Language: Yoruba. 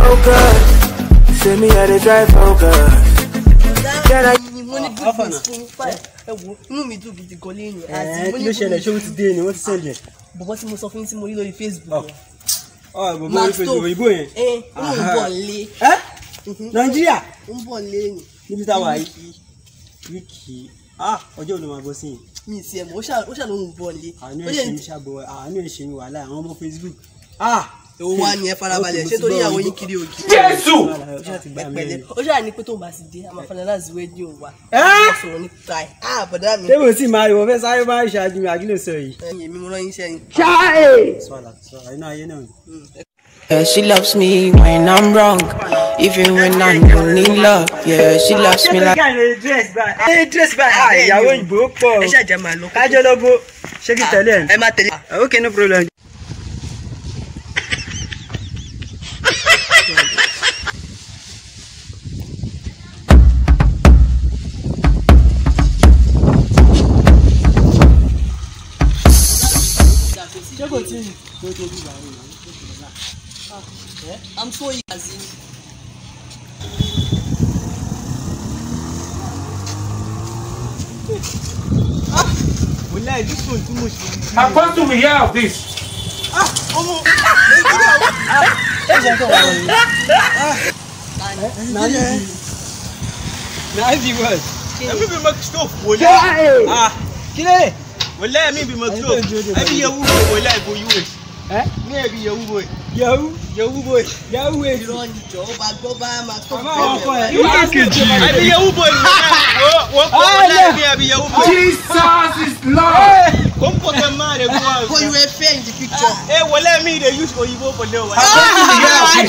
focus. Send me how to drive focus. Can I? Inú mi dùn gidi gan lẹ́yìn kí ló ṣẹlẹ̀ ṣé o ti dé ni wọ́n ti sẹ́ndẹ̀. bọ̀bọ̀ tí mo sọ fún yín tí mo rí lórí Facebook. bọ̀bọ̀ orí Facebook òyìnbó yẹn. ó ń bọ̀ lé. Nàìjíríà. ó ń bọ̀ lé ni. níbi táwa yìí wíìkì ọjọ́ òní máa bọ́ sí yìí. mi ti ẹ̀ mọ̀ ó ṣà ló ń bọ̀ lé. àánú ẹ̀ ṣe mi wàhálà àwọn ọmọ Facebook. èwo wá ni ẹ farabalẹ̀ ṣé torí ìyàwó yín kiri òkè. Jésù. pẹ̀lẹ́ ó ṣà ní pé tóun bá ti dé a máa fọlẹ́ láti rédíò wa. sọ̀rọ̀ ní tai bọ̀dá mi. tébù sì máa ìwọ fẹ́ sáré bá ìṣáájú mi àkílò sọ yìí. ẹ̀yin mi mo rán yín sẹ́yìn. iná ayé náà. Yeah, she loves me when I'm wrong, even when I don't need love. Yeah, she loves me like. dress by ìyàwó ìbò pọ̀. ẹ ṣàjà máa lọ. kájọ lọ́bọ̀ ṣé kí tẹ̀lé ẹ̀. ẹ má tẹ̀lé. Okay, no problem. I'm so easy. Apostle, we hear of this. Every be make stuff. Kile. Wallahi me be make stuff. Every year we wallahi go US. Me be Yahoo boy. Yahoo boy. Irọ́ ni jọ̀ọ́ bá gbọ́ bá máa tó You ask it. I be Yahoo boy. I be Yahoo boy. Jesus is Lord. Come put the man go out. you were fair in the picture. Wallahi me they use Oyibo for now. I